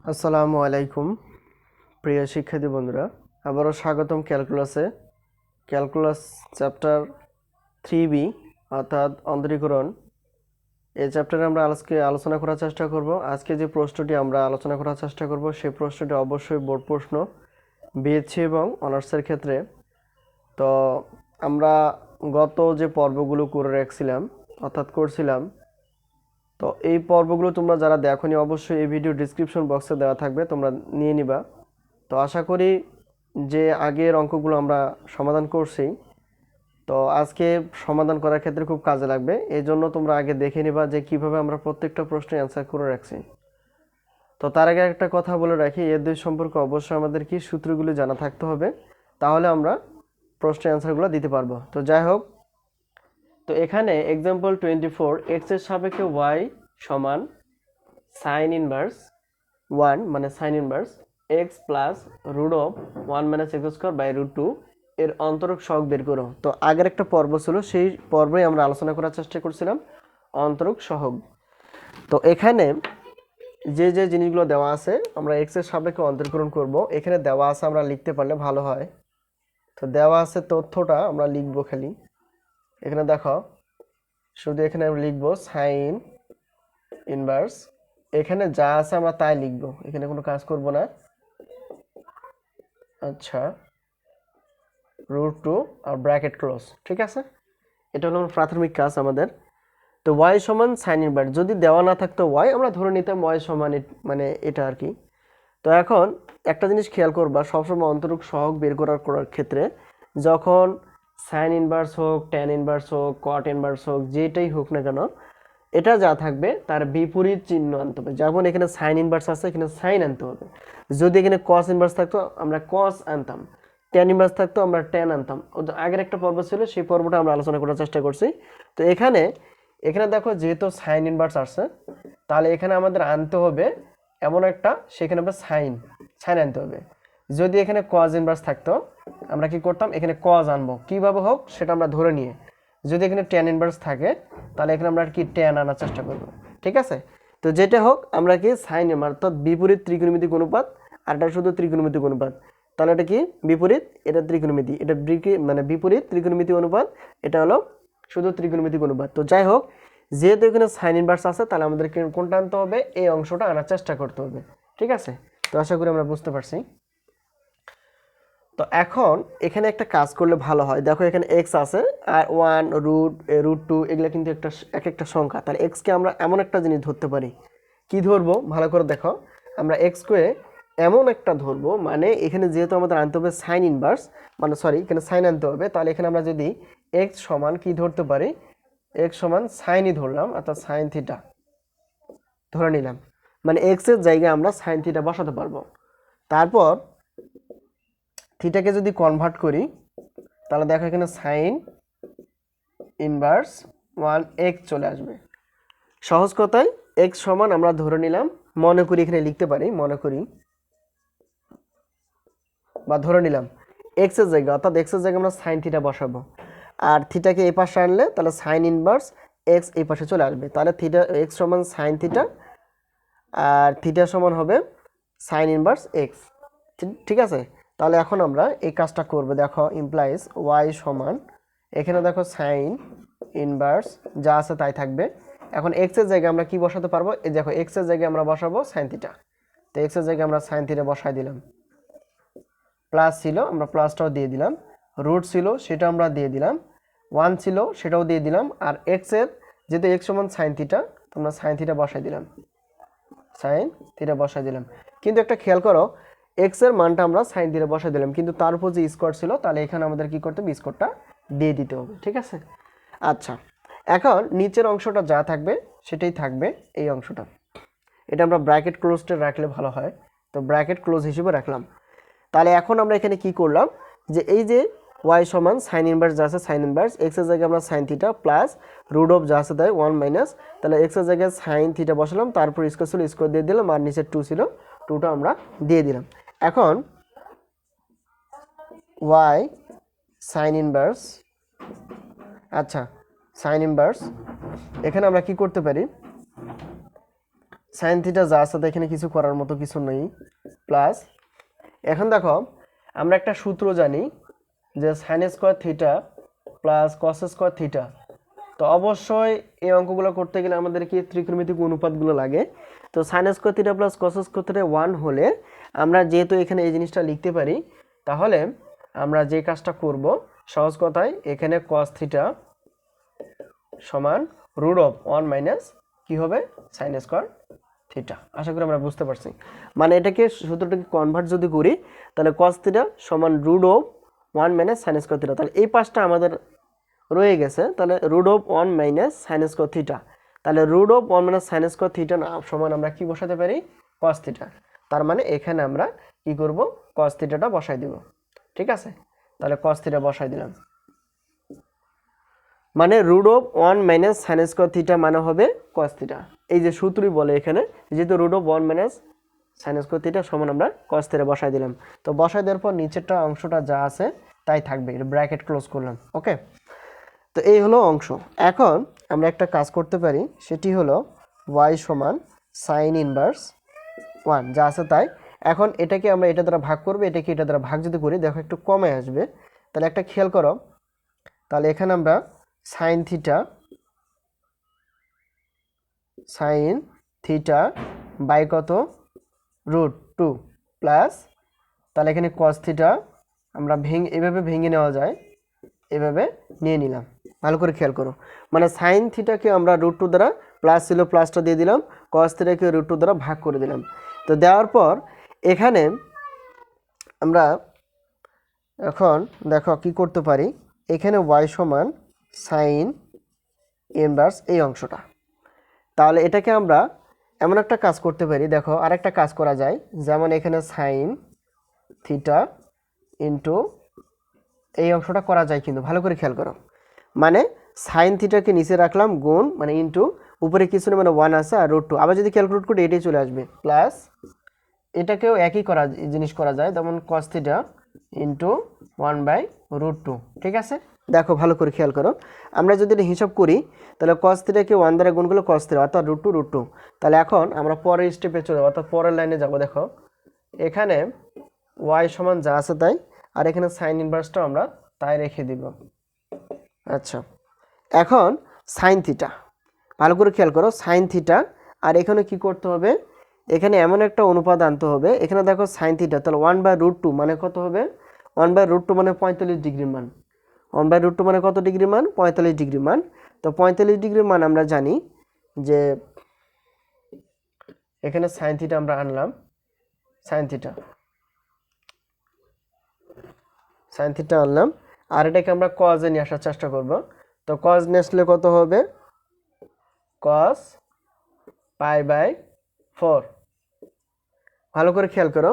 আসসালামু আলাইকুম প্রিয় শিক্ষার্থী বন্ধুরা, আবারও স্বাগতম ক্যালকুলাসে। ক্যালকুলাস চ্যাপ্টার 3B অর্থাৎ অন্তরীকরণ, এই চ্যাপ্টারে আমরা আজকে আলোচনা করার চেষ্টা করব। আজকে যে প্রশ্নটি আমরা আলোচনা করার চেষ্টা করব সেই প্রশ্নটি অবশ্যই বোর্ড প্রশ্ন, বিএসসি এবং অনার্সের ক্ষেত্রে। তো আমরা গত যে পর্বগুলো করে রাখছিলাম অর্থাৎ করছিলাম, তো এই পর্বগুলো তোমরা যারা দেখোনি অবশ্যই এই ভিডিও ডিসক্রিপশন বক্সে দেওয়া থাকবে, তোমরা নিয়ে নিবা। তো আশা করি যে আগের অঙ্কগুলো আমরা সমাধান করছি, তো আজকে সমাধান করার ক্ষেত্রে খুব কাজে লাগবে। এই জন্য তোমরা আগে দেখে নিবা যে কিভাবে আমরা প্রত্যেকটা প্রশ্নের অ্যান্সার করে রাখছি। তো তার আগে একটা কথা বলে রাখি, এর দুই সম্পর্কে অবশ্যই আমাদের কি সূত্রগুলো জানা থাকতে হবে, তাহলে আমরা প্রশ্নের অ্যান্সারগুলো দিতে পারবো। তো যাই হোক, তো এখানে এক্সাম্পল 24, এক্স এর সাপেক্ষে ওয়াই সমান সাইন ইনভার্স 1 মানে sine inverse x plus root of 1 minus x square by root 2 এর অন্তরক সহগ বের করো। তো আগের একটা পর্ব ছিল, সেই পর্বে আমরা আলোচনা করার চেষ্টা করছিলাম অন্তরক সহগ। তো এখানে যে যে জিনিসগুলো দেওয়া আছে আমরা এক্স এর সাপেক্ষে অন্তরীকরণ করব। এখানে দেওয়া আছে, আমরা লিখতে পারলে ভালো হয়। তো দেওয়া আছে তথ্যটা আমরা লিখবো খালি। এখানে দেখো, শুধু এখানে আমরা লিখবো সাইন ইনভার্স, এখানে যা আছে আমরা তাই লিখবো, এখানে কোনো কাজ করব না। আচ্ছা, রুট 2 আর ব্র্যাকেট ক্লোজ, ঠিক আছে, এটা হলো প্রাথমিক কাজ আমাদের। তো ওয়াই সমান সাইন ইনভার্স, যদি দেওয়া না থাকতো ওয়াই, আমরা ধরে নিতাম ওয়াই সমান মানে এটা আর কি। তো এখন একটা জিনিস খেয়াল করবা, সবসময় অন্তরক সহগ বের করার ক্ষেত্রে যখন সাইন ইনভার্স হোক, ট্যান ইনভার্স হোক, কট ইনভার্স হোক, যেটাই হোক না কেন, এটা যা থাকবে তার বিপরীত চিহ্ন আনতে হবে। যেমন এখানে সাইন ইনভার্স আছে, এখানে সাইন আনতে হবে। যদি এখানে কস ইনভার্স থাকতো আমরা কস আনতাম, ট্যান ইনভার্স থাকতো আমরা ট্যান আনতাম। আগের একটা পর্ব ছিল, সেই পর্বটা আমরা আলোচনা করার চেষ্টা করছি। তো এখানে দেখো, যেহেতু সাইন ইনভার্স আসছে, তাহলে এখানে আমাদের আনতে হবে এমন একটা, সেখানে আমরা সাইন আনতে হবে। যদি এখানে কজ ইনভার্স থাকতো আমরা কি করতাম, এখানে কজ আনবো, কিভাবে হোক সেটা আমরা ধরে নিয়ে। যদি এখানে ট্যান ইনভার্স থাকে তাহলে এখানে আমরা কি ট্যান আনার চেষ্টা করব, ঠিক আছে। তো যেটা হোক আমরা কি সাইন অর্থাৎ বিপরীত ত্রিকোণমিতিক অনুপাত, আর এটা শুধু ত্রিকোণমিতিক অনুপাত। তাহলে এটা কি বিপরীত, এটা ত্রিকোণমিতি, এটা মানে বিপরীত ত্রিকোণমিতিক অনুপাত, এটা হলো শুধু ত্রিকোণমিতিক অনুপাত। তো যাই হোক, যেহেতু এখানে সাইন ইনভার্স আছে, তাহলে আমাদের কোনটা আনতে হবে, এই অংশটা আনার চেষ্টা করতে হবে, ঠিক আছে। তো আশা করি আমরা বুঝতে পারছি। তো এখন এখানে একটা কাজ করলে ভালো হয়। দেখো এখানে এক্স আছে আর 1 রুট 2 এগুলো কিন্তু একটা সংখ্যা। তাহলে এক্সকে আমরা এমন একটা জিনিস ধরতে পারি। কি ধরবো ভালো করে দেখো, আমরা এক্সকে এমন একটা ধরবো, মানে এখানে যেহেতু আমাদের আনতে হবে সাইন ইনভার্স, মানে সরি এখানে সাইন আনতে হবে, তাহলে এখানে আমরা যদি এক্স সমান কি ধরতে পারি, এক্স সমান সাইনই ধরলাম, অর্থাৎ সাইন থিটা ধরে নিলাম। মানে এক্স এর জায়গায় আমরা সাইন থিটা বসাতে পারবো। তারপর থিটাকে যদি কনভার্ট করি, তাহলে দেখো এখানে সাইন ইনভার্স 1x চলে আসবে। সহজ কথায় x সমান আমরা ধরে নিলাম, মনে করি এখানে লিখতে পারি, মনে করি বা ধরে নিলাম x এর জায়গায়, অর্থাৎ x এর জায়গায় আমরা সাইন থিটা বসাবো। আর থিটাকে এই পাশে আনলে তাহলে সাইন ইনভার্স x এই পাশে চলে আসবে। তাহলে থিটা x সমান সাইন থিটা, আর থিটা সমান হবে সাইন ইনভার্স x, ঠিক আছে। তাহলে এখন আমরা এই কাজটা করব। দেখো ইমপ্লাইজ y সমান, এখানে দেখো সাইন ইনভার্স যা আছে তাই থাকবে। এখন x এর জায়গায় আমরা কি বসাতে পারবো, এই দেখো x এর জায়গায় আমরা বসাবো সাইন থিটা। তো x এর জায়গায় আমরা সাইন থিটা বসাই দিলাম। প্লাস ছিল আমরা প্লাসটাও দিয়ে দিলাম, রুট ছিল সেটা আমরা দিয়ে দিলাম, 1 ছিল সেটাও দিয়ে দিলাম। আর x এর যেহেতু x সমান সাইন থিটা, তোমরা সাইন থিটা বসাই দিলাম, সাইন থিটা বসাই দিলাম। কিন্তু একটা খেয়াল করো, এক্স এর মানটা আমরা সাইন থিটা বসাই দিলাম, কিন্তু তার উপর যে স্কোয়ার ছিল, তাহলে এখানে আমাদের কি করতে হবে, স্কোয়ারটা দিয়ে দিতে হবে, ঠিক আছে। আচ্ছা, এখন নিচের অংশটা যা থাকবে সেটাই থাকবে, এই অংশটা এটা আমরা ব্র্যাকেট ক্লোজটা রাখলে ভালো হয়। তো ব্র্যাকেট ক্লোজ হিসেবে রাখলাম। তাহলে এখন আমরা এখানে কি করলাম, যে এই যে y সমান সাইন ইনভার্স যা আছে সাইন ইনভার্স, এক্স এর জায়গায় আমরা sine theta plus root of যা আছে তাই 1 মাইনাস, তাহলে এক্স এর জায়গায় সাইন থিটা বসালাম, তারপর স্কোয়ার ছিল স্কোয়ার দিয়ে দিলাম, আর নিচে 2 ছিল 2টা আমরা দিয়ে দিলাম। এখন y সাইন ইনভার্স, আচ্ছা সাইন ইনভার্স, এখানে আমরা কি করতে পারি, সাইন থিটা যা আছে এখানে কিছু করার মতো কিছু নেই প্লাস এখন দেখো আমরা একটা সূত্র জানি যে sign square theta plus cos square theta তো অবশ্যই এই অঙ্কগুলো করতে গেলে আমাদের কি ত্রিকোণমিতিক অনুপাতগুলো লাগে তো sign square theta plus cos square theta 1 হলে আমরা যেহেতু এখানে এই জিনিসটা লিখতে পারি তাহলে আমরা যে কাজটা করব সহজ কথায় এখানে cos থিটা সমান রুট অফ 1 মাইনাস কি হবে সাইন স্কয়ার থিটা আশা করি আমরা বুঝতে পারছি মানে এটাকে সূত্রটাকে কনভার্ট যদি করি তাহলে cos থিটা সমান root of 1 minus sine square theta তাহলে এই পাশটা আমাদের রয়ে গেছে তাহলে root of 1 minus sine square theta তাহলে root of 1 minus sine square theta না সমান আমরা কি বসাতে পারি cos থিটা তার মানে এখানে আমরা কি করব cos থিটাটা বসাই দেব ঠিক আছে তাহলে cos থিটা বসাই দিলাম মানে root of 1 minus sine square theta মানে হবে cos থিটা এই যে সূত্রই বলে এখানে যেহেতু root of 1 minus sine square theta সমান আমরা cos থিটা বসাই দিলাম তো বসাই দেওয়ার পর নিচেরটা অংশটা যা আছে তাই থাকবে এটা ব্র্যাকেট ক্লোজ করলাম ওকে তো এই হলো অংশ এখন আমরা একটা কাজ করতে পারি সেটি হলো y সমান sin ইনভার্স 1 যা আছে তাই এখন এটাকে আমরা এটা দ্বারা ভাগ করব এটাকে এটা দ্বারা ভাগ যদি করি দেখো একটু কমে আসবে তাহলে একটা খেয়াল করো তাহলে এখানে আমরা sin থিটা বাই কত রুট 2 প্লাস তাহলে এখানে cos থিটা আমরা এভাবে ভেঙে নেওয়া যায় এভাবে নিয়ে নিলাম ভালো করে খেয়াল করো মানে sin থিটাকে আমরা রুট 2 দ্বারা প্লাস ছিল প্লাসটা দিয়ে দিলাম cos থিটাকে রুট 2 দ্বারা ভাগ করে দিলাম তো দেওয়ার পর এখানে আমরা এখন দেখো কি করতে পারি এখানে y সমান sin ইনভার্স এই অংশটা তাহলে এটাকে আমরা এমন একটা কাজ করতে পারি দেখো আরেকটা কাজ করা যায় যেমন এখানে sin থিটা ইনটু এই অংশটা করা যায় কিন্তু ভালো করে খেয়াল করো মানে sin থিটাকে নিচে রাখলাম গুণ মানে ইনটু উপরে কিছু না মানে 1 আছে আর রুট 2 আবার যদি ক্যালকুলেট করি এটাই চলে আসবে প্লাস এটাকেও একই জিনিস করা যায় যেমন cos থিটা ইনটু 1/√2 ঠিক আছে দেখো ভালো করে খেয়াল করো আমরা যদি এটা হিসাব করি তাহলে cos থিটাকে 1 দ্বারা গুণ করলে cos থিটা অর্থাৎ √2 তাহলে এখন আমরা পরের স্টেপে চলে যাব অর্থাৎ পরের লাইনে যাব দেখো এখানে y সমান যা আছে তাই আর এখানে sin ইনভার্সটা আমরা তাই রেখে দিব আচ্ছা এখন sin থিটা ভালো করে খেয়াল করো sin থিটা আর এখানে কি করতে হবে এখানে এমন একটা অনুপাত আনতে হবে এখানে দেখো sin থিটা তাহলে 1/√2 মানে কত হবে 1/√2 মানে 45 ডিগ্রি মান 1/√2 মানে কত ডিগ্রি মান 45 ডিগ্রি মান তো 45 ডিগ্রি মান আমরা জানি যে এখানে sin থিটা আমরা আনলাম sin থিটা আনলাম আর এটাকে আমরা cos এ নিয়ে আসার চেষ্টা করব তো cos নিয়ে আসলে কত হবে cos π/4 ভালো করে খেয়াল করো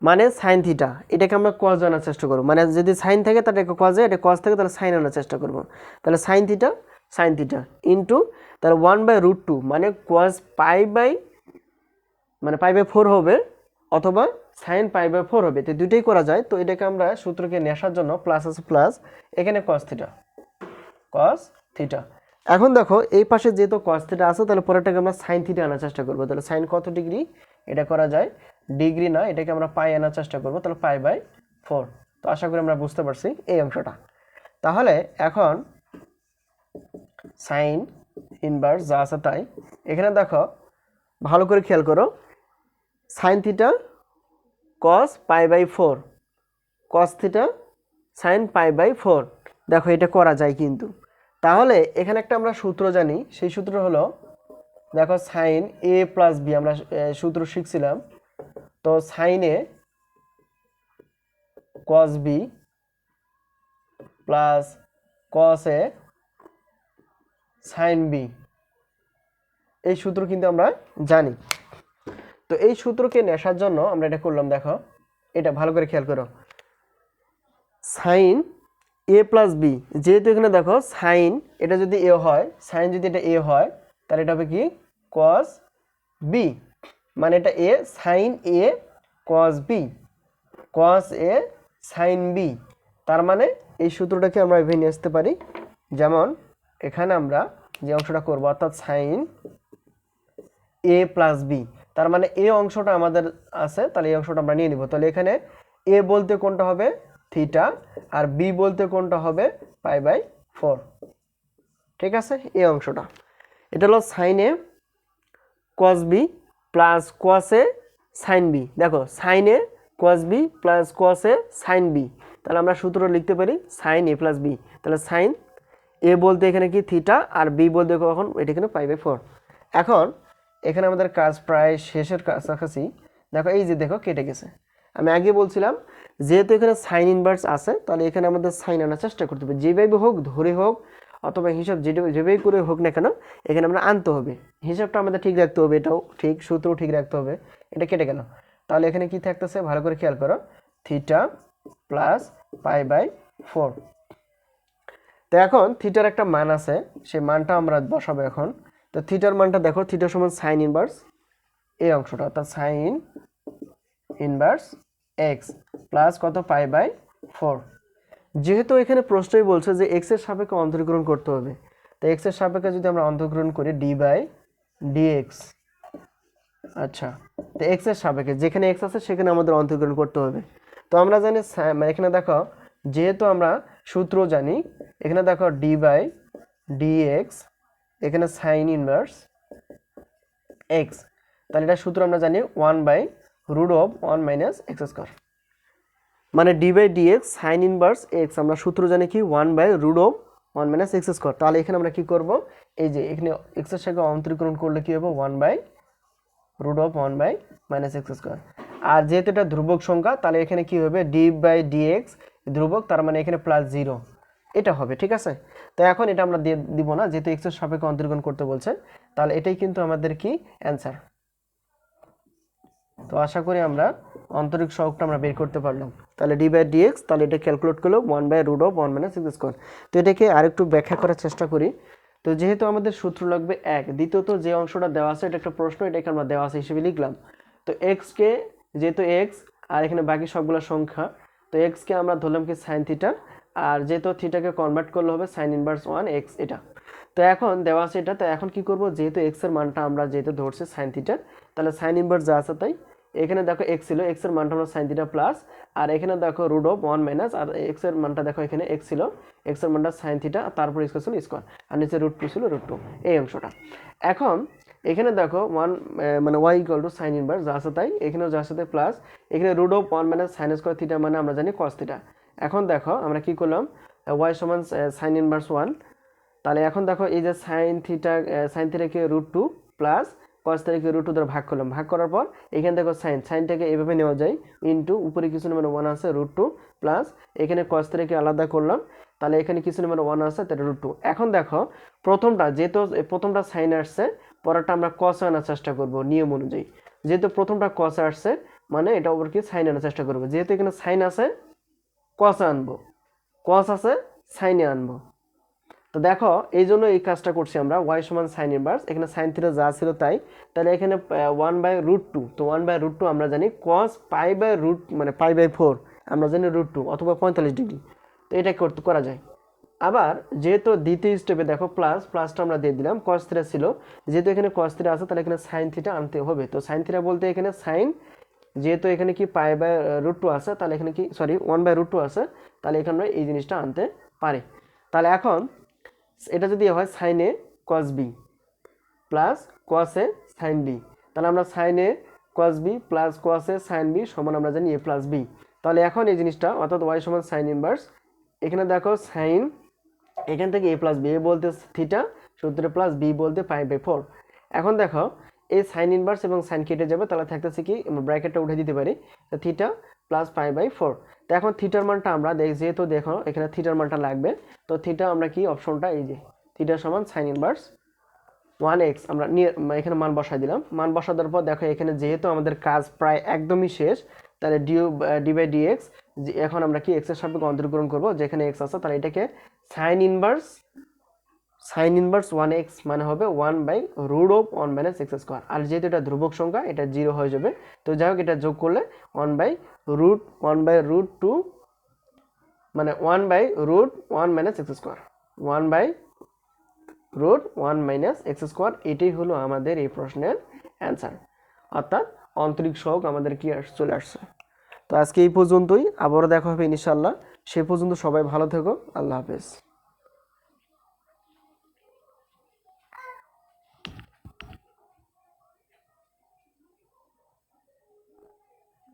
মানে sin থিটা এটাকে আমরা cos আনার চেষ্টা করব মানে যদি sin থাকে তাহলে এটা cos এটা cos থাকে তাহলে sin আনার চেষ্টা করব তাহলে sin থিটা ইনটু তাহলে 1/√2 মানে cos π/4 হবে অথবা sin π/4 হবে তো দুটোই করা যায় তো এটাকে আমরা সূত্রকে নিয়ে আসার জন্য প্লাস আছে প্লাস এখানে cos থিটা এখন দেখো এই পাশে যেহেতু cos থিটা আছে তাহলে পরেরটাকে আমরা sin থিটা আনার চেষ্টা করব তাহলে sin কত ডিগ্রি এটা করা যায় ডিগ্রি না এটাকে আমরা পাই আনার চেষ্টা করব তাহলে π/4 তো আশা করি আমরা বুঝতে পারছি এই অংশটা তাহলে এখন sin ইনভার্স যা আছে তাই এখানে দেখো ভালো করে খেয়াল করো sin theta cos π/4 cos theta sin π/4 দেখো এটা করা যায় কিন্তু তাহলে এখানে একটা আমরা সূত্র জানি সেই সূত্র হলো দেখো sin a + b আমরা সূত্র শিখছিলাম তো sin a cos b plus cos a sin b এই সূত্র কিন্তু আমরা জানি তো এই সূত্রকে নেশার জন্য আমরা এটা করলাম দেখো এটা ভালো করে খেয়াল করো sin a + b যেহেতু এখানে দেখো sin এটা যদি a হয় sin যদি এটা a হয় তাহলে এটা হবে কি cos b মানে এটা a sin a cos b cos a sin b তার মানে এই সূত্রটাকে আমরা এভাবে নিয়ে আসতে পারি যেমন এখানে আমরা যে অংশটা করব অর্থাৎ sin a a plus b, তার মানে এ অংশটা আমাদের আছে, তাহলে এই অংশটা আমরা নিয়ে নিব। তাহলে এখানে এ বলতে কোনটা হবে থিটা, আর বি বলতে কোনটা হবে π/4। ঠিক আছে, এই অংশটা এটা হলো সাইন এ কস বি প্লাস কস এ সাইন বি। দেখো সাইন এ কস বি প্লাস কস এ সাইন বি, তাহলে আমরা সূত্র লিখতে পারি সাইন এ প্লাস বি। তাহলে সাইন এ বলতে এখানে কি থিটা, আর বি বলতে কখন এটা এখানে π/4। এখন এখানে আমাদের কাজ প্রায় শেষের কাছাকাছি। দেখো এই যে দেখো কেটে গেছে। আমি আগে বলছিলাম যেহেতু এখানে সাইন ইনভার্স আছে, তাহলে এখানে আমাদের সাইন আনার চেষ্টা করতে হবে, যেভাবে হোক ধরে হোক অথবা হিসাব যেভাবেই করে হোক না কেন এখানে আমরা আনতে হবে, হিসাবটা আমাদের ঠিক রাখতে হবে, এটাও ঠিক, সূত্র ঠিক রাখতে হবে। এটা কেটে গেল, তাহলে এখানে কি থাকতেছে ভালো করে খেয়াল করো, থিটা প্লাস π/4। তো এখন থিটার একটা মান আছে, সেই মানটা আমরা বসাবো এখন। তো থিটার মানটা দেখো, থিটা সমান সাইন ইনভার্স এই অংশটা, অর্থাৎ সাইন ইনভার্স এক্স প্লাস কত π/4। যেহেতু এখানে প্রশ্নই বলছে যে এক্স এর সাপেক্ষে অন্তরীকরণ করতে হবে, তো এক্স এর সাপেক্ষে যদি আমরা অন্তরীকরণ করি d/dx, আচ্ছা তো এক্স এর সাপেক্ষে যেখানে এক্স আছে সেখানে আমাদের অন্তরীকরণ করতে হবে। তো আমরা জানি এখানে দেখো যেহেতু আমরা সূত্র জানি, এখানে দেখো d/dx এখানে সাইন ইনভার্স এক্স, তাহলে এটা সূত্র আমরা জানি 1/√1 - x², মানে d/dx সাইন ইনভার্স এক্স আমরা সূত্র জানি কি 1/√1 - x²। তাহলে এখানে আমরা কি করব, এই যে এখানে এক্স এর সাথে অন্তরীকরণ করলে কি হবে 1/√1 - x²। আর যেহেতু এটা ধ্রুবক সংখ্যা, তাহলে এখানে কি হবে d/dx ধ্রুবক, তার মানে এখানে +0 এটা হবে। ঠিক আছে, তো এখন এটা আমরা দিয়ে দিব না, যেহেতু এক্স এর সাপেক্ষে অন্তরীকরণ করতে বলছে, তাহলে এটাই কিন্তু আমাদের কি অ্যান্সার। তো আশা করি আমরা অন্তরিক সহগটা আমরা বের করতে পারলাম। তাহলে d/dx, তাহলে এটা ক্যালকুলেট করলো 1/√1 - x²। তো এটাকে আরেকটু ব্যাখ্যা করার চেষ্টা করি। তো যেহেতু আমাদের সূত্র লাগবে 1, দ্বিতীয়ত যে অংশটা দেওয়া আছে এটা একটা প্রশ্ন, এটাকে আমরা দেওয়া আছে হিসেবে লিখলাম। তো কে যেহেতু এক্স আর এখানে বাকি সবগুলো সংখ্যা, তো কে আমরা ধরলাম কি সাইন থিটা, আর যেহেতু থিটাকে কনভার্ট করলে হবে সাইন ইনভার্স 1x এটা। তো এখন দেওয়া আছে এটা, তো এখন কি করব, যেহেতু এক্স এর মানটা আমরা যেহেতু ধরছি সাইন থিটা, তাহলে সাইন ইনভার্স যা আছে তাই, এখানে দেখো এক্স ছিল, এক্স এর মানটা আমরা সাইন থিটা প্লাস, আর এখানে দেখো √1 - আর এক্স এর মানটা দেখো এখানে এক্স ছিল, এক্স এর মানটা সাইন থিটা, আর তারপর এক্স ছিল স্কয়ার, আর নিচে √2 ছিল √2 এই অংশটা। এখন এখানে দেখো 1 মানে y = সাইন ইনভার্স যা আছে তাই, এখানেও যা আছে তাই প্লাস, এখানে √1 - sin² থিটা মানে আমরা জানি cos থিটা। এখন দেখো আমরা কি করলাম, y সমান সাইন ইনভার্স 1, তাহলে এখন দেখো এই যে সাইন থিটাকে √2 প্লাস cos থিটাকে √2 দ্বারা ভাগ করলাম, ভাগ করার পর এখানে দেখো সাইনটাকে এভাবে নেওয়া যায় ইনটু উপরে কিছু নেমে 1 আছে √2 প্লাস এখানে cos থিটাকে আলাদা করলাম, তাহলে এখানে কিছু নেমে 1 আছে তাহলে √2। এখন দেখো প্রথমটা যেহেতু প্রথমটা সাইন আসছে, পরেরটা আমরা cos আনার চেষ্টা করব নিয়ম অনুযায়ী, যেহেতু প্রথমটা cos আসছে মানে এটা ওপর কি সাইন আনার চেষ্টা করব, যেহেতু এখানে সাইন আছে cos আনবো, cos আছে সাইনে আনবো। তো দেখো এই জন্য এই কাজটা করছি আমরা, y সমান সাইন ইনভার্স, এখানে সাইন থিটা যা ছিল তাই, তাহলে এখানে 1/√2, তো 1/√2 আমরা জানি cos মানে π/4 আমরা জানি √2 অথবা 45 ডিগ্রি, তো এটা করা যায়। আবার যেহেতু দ্বিতীয় স্টেপে দেখো প্লাসটা আমরা দিয়ে দিলাম, cos থিটা ছিল, যেহেতু এখানে cos থিটা আছে তাহলে এখানে সাইন থিটা আনতে হবে। তো সাইন থিটা বলতে এখানে সাইন, যেহেতু এখানে কি π/√2 আছে, তাহলে এখানে কি 1/√2 আছে, তাহলে এখানে আমরা এই জিনিসটা আনতে পারি। তাহলে এখন এটা যদি হয় সাইন এ cos b প্লাস cos এ সাইন b, তাহলে আমরা সাইন এ cos b প্লাস cos এ সাইন b সমান আমরা জানি a প্লাস b। তাহলে এখন এই জিনিসটা অর্থাৎ y সমান সাইন ইনভার্স, এখানে দেখো সাইন এখান থেকে a প্লাস b, a বলতে থিটা সূত্রে প্লাস b বলতে π/4। এখন দেখো এই সাইন ইনভার্স এবং সাইন কেটে যাবে, তাহলে থাকতেছে কি আমরা ব্র্যাকেটটা উঠে দিতে পারি, তো থিটা প্লাস π/4। তো এখন থিটার মানটা আমরা যেহেতু দেখো এখানে থিটার মানটা লাগবে, তো থিটা আমরা কি অপশনটা এই যে থিটা সমান সাইন ইনভার্স 1x আমরা এখানে মান বসাই দিলাম, মান বসা দেওয়ার পর দেখো এখানে যেহেতু আমাদের কাজ প্রায় একদমই শেষ, তাহলে d/dx এখন আমরা কি x এর সাপেক্ষে অন্তরীকরণ করব, যেখানে x আছে তাহলে এটাকে সাইন ইনভার্স 1x মানে হবে 1/√1 - x², আর যেহেতু এটা ধ্রুবক সংখ্যা এটা 0 হয়ে যাবে। তো যাই হোক এটা যোগ করলে 1/√2 মানে 1/√1 - x², 1/√1 - x², এটাই হলো আমাদের এই প্রশ্নের অ্যান্সার, অর্থাৎ আন্তরিক সহগ আমাদের কি চলে আসছে। তো আজকে এই পর্যন্তই, আবারও দেখা হবে ইনশাআল্লাহ। সে পর্যন্ত সবাই ভালো থেকো, আল্লাহ হাফেজ।